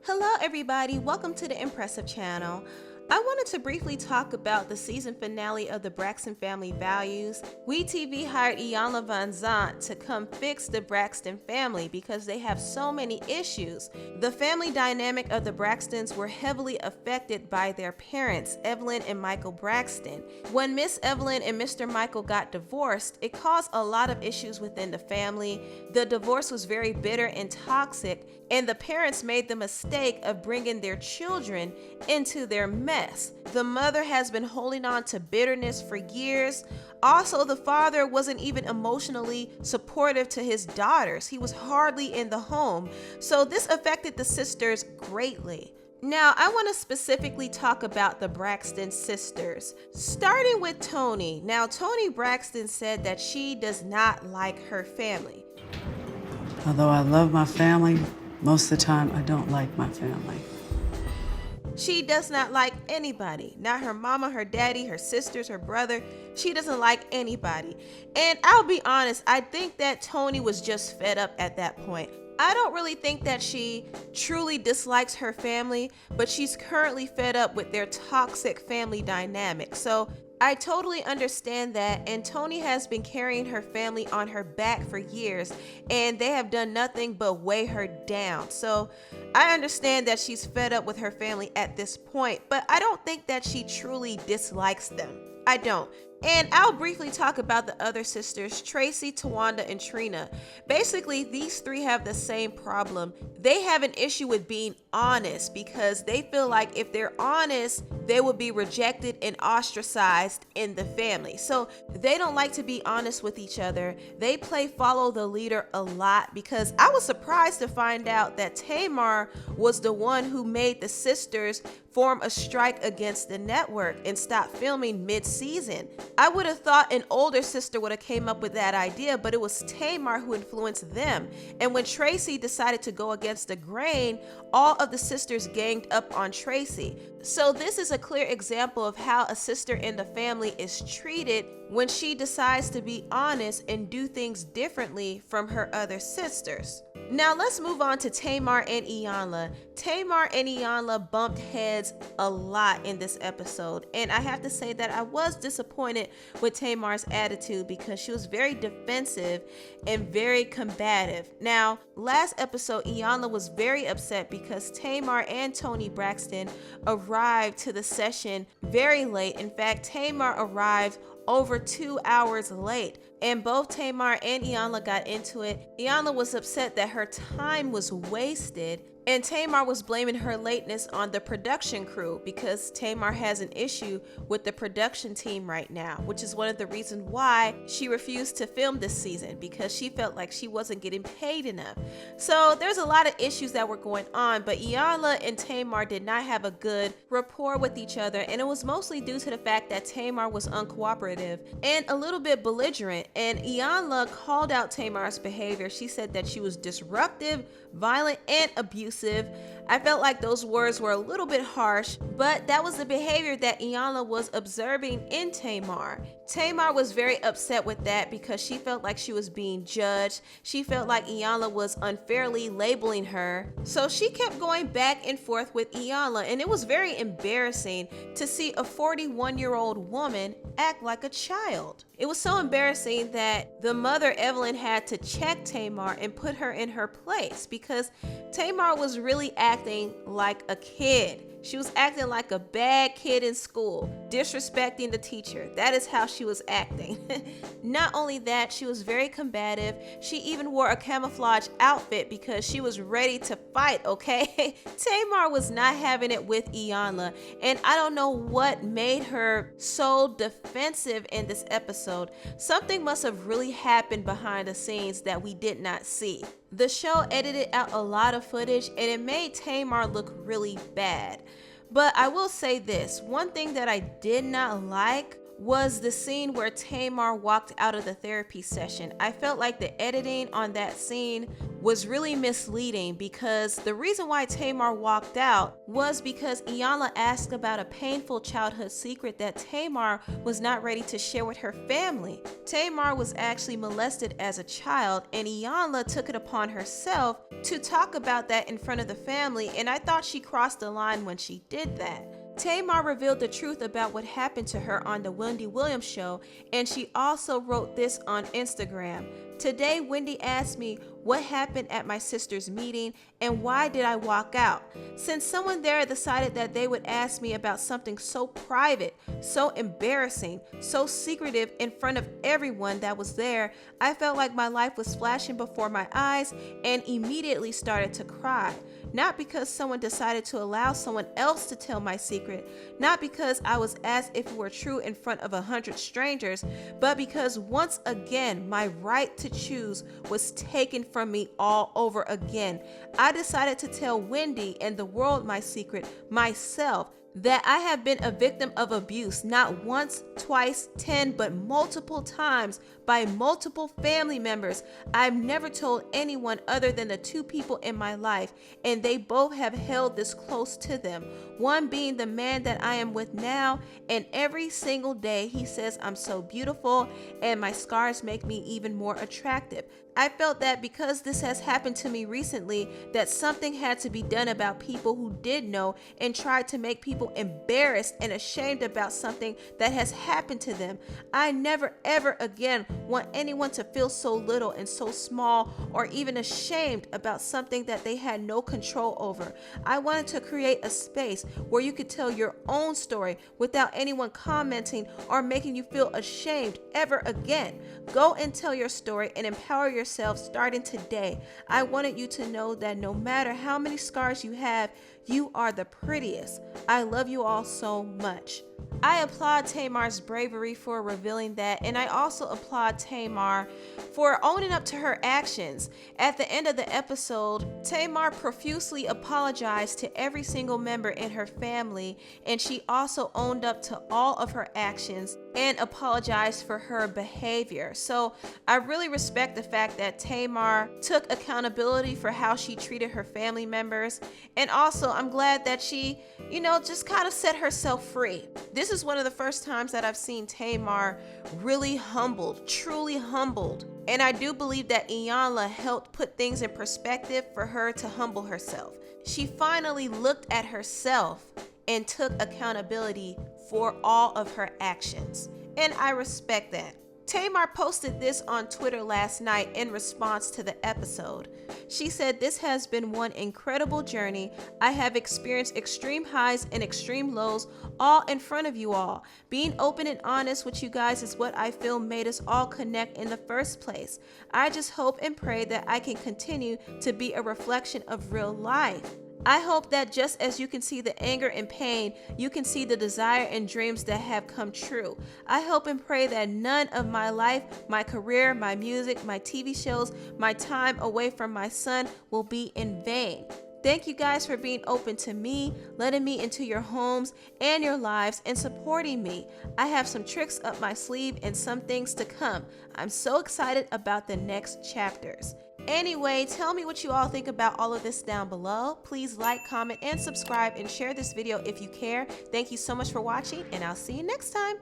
Hello everybody, welcome to the Empressive channel. I wanted to briefly talk about the season finale of the Braxton Family Values. WeTV hired Iyanla Vanzant to come fix the Braxton family because they have so many issues. The family dynamic of the Braxtons were heavily affected by their parents, Evelyn and Michael Braxton. When Miss Evelyn and Mr. Michael got divorced, it caused a lot of issues within the family. The divorce was very bitter and toxic, and the parents made the mistake of bringing their children into their mess. The mother has been holding on to bitterness for years. Also, the father wasn't even emotionally supportive to his daughters. He was hardly in the home. So this affected the sisters greatly. Now, I want to specifically talk about the Braxton sisters, starting with Toni. Now, Toni Braxton said that she does not like her family. Although I love my family, most of the time I don't like my family. She does not like anybody, not her mama, her daddy, her sisters, her brother. She doesn't like anybody. And I'll be honest, I think that Toni was just fed up at that point. I don't really think that she truly dislikes her family, but she's currently fed up with their toxic family dynamic. So I totally understand that, and Toni has been carrying her family on her back for years, and they have done nothing but weigh her down. So I understand that she's fed up with her family at this point, but I don't think that she truly dislikes them. I don't. And I'll briefly talk about the other sisters, Tracy, Tawanda, and Trina. Basically, these three have the same problem. They have an issue with being honest because they feel like if they're honest, they will be rejected and ostracized in the family. So they don't like to be honest with each other. They play follow the leader a lot because I was surprised to find out that Tamar was the one who made the sisters form a strike against the network and stop filming mid-season. I would have thought an older sister would have came up with that idea, but it was Tamar who influenced them. And when Tracy decided to go against the grain, all of the sisters ganged up on Tracy. So this is a clear example of how a sister in the family is treated when she decides to be honest and do things differently from her other sisters. Now let's move on to Tamar and Iyanla. Tamar and Iyanla bumped heads a lot in this episode, and I have to say that I was disappointed with Tamar's attitude because she was very defensive and very combative. Now, last episode, Iyanla was very upset because Tamar and Toni Braxton arrived to the session very late. In fact, Tamar arrived over 2 hours late, and both Tamar and Iyanla got into it. Iyanla was upset that her time was wasted, and Tamar was blaming her lateness on the production crew because Tamar has an issue with the production team right now, which is one of the reasons why she refused to film this season, because she felt like she wasn't getting paid enough. So there's a lot of issues that were going on, but Iyanla and Tamar did not have a good rapport with each other, and it was mostly due to the fact that Tamar was uncooperative and a little bit belligerent, and Iyanla called out Tamar's behavior. She said that she was disruptive, violent, and abusive. I felt like those words were a little bit harsh, but that was the behavior that Iyanla was observing in Tamar. Tamar was very upset with that because she felt like she was being judged. She felt like Iyanla was unfairly labeling her. So she kept going back and forth with Iyanla, and it was very embarrassing to see a 41-year-old woman act like a child. It was so embarrassing that the mother, Evelyn, had to check Tamar and put her in her place because Tamar was really acting like a kid. She was acting like a bad kid in school, disrespecting the teacher. That is how she was acting. Not only that, she was very combative. She even wore a camouflage outfit because she was ready to fight, okay? Tamar was not having it with Iyanla, and I don't know what made her so defensive in this episode. Something must have really happened behind the scenes that we did not see. The show edited out a lot of footage, and it made Tamar look really bad. But I will say this, one thing that I did not like was the scene where Tamar walked out of the therapy session. I felt like the editing on that scene was really misleading, because the reason why Tamar walked out was because Iyanla asked about a painful childhood secret that Tamar was not ready to share with her family. Tamar was actually molested as a child, and Iyanla took it upon herself to talk about that in front of the family, and I thought she crossed the line when she did that. Tamar revealed the truth about what happened to her on the Wendy Williams show, and she also wrote this on Instagram. Today, Wendy asked me what happened at my sister's meeting and why did I walk out. Since someone there decided that they would ask me about something so private, so embarrassing, so secretive in front of everyone that was there, I felt like my life was flashing before my eyes and immediately started to cry. Not because someone decided to allow someone else to tell my secret, not because I was asked if it were true in front of 100 strangers, but because once again my right to choose was taken from me all over again. I decided to tell Wendy and the world my secret, myself, that I have been a victim of abuse, not once, twice, 10, but multiple times by multiple family members. I've never told anyone other than the two people in my life, and they both have held this close to them. One being the man that I am with now, and every single day he says I'm so beautiful and my scars make me even more attractive. I felt that because this has happened to me recently, that something had to be done about people who did know and tried to make people embarrassed and ashamed about something that has happened to them. I never ever again want anyone to feel so little and so small or even ashamed about something that they had no control over. I wanted to create a space where you could tell your own story without anyone commenting or making you feel ashamed ever again. Go and tell your story and empower yourself starting today. I wanted you to know that no matter how many scars you have, you are the prettiest. I love you all so much. I applaud Tamar's bravery for revealing that, and I also applaud Tamar for owning up to her actions. At the end of the episode, Tamar profusely apologized to every single member in her family, and she also owned up to all of her actions and apologized for her behavior. So I really respect the fact that Tamar took accountability for how she treated her family members, and also I'm glad that she, just kind of set herself free. This is one of the first times that I've seen Tamar really humbled, truly humbled. And I do believe that Iyanla helped put things in perspective for her to humble herself. She finally looked at herself and took accountability for all of her actions. And I respect that. Tamar posted this on Twitter last night in response to the episode. She said, "This has been one incredible journey. I have experienced extreme highs and extreme lows, all in front of you all. Being open and honest with you guys is what I feel made us all connect in the first place. I just hope and pray that I can continue to be a reflection of real life. I hope that just as you can see the anger and pain, you can see the desire and dreams that have come true. I hope and pray that none of my life, my career, my music, my TV shows, my time away from my son will be in vain. Thank you guys for being open to me, letting me into your homes and your lives, and supporting me. I have some tricks up my sleeve and some things to come. I'm so excited about the next chapters." Anyway, tell me what you all think about all of this down below. Please like, comment, and subscribe, and share this video if you care. Thank you so much for watching, and I'll see you next time.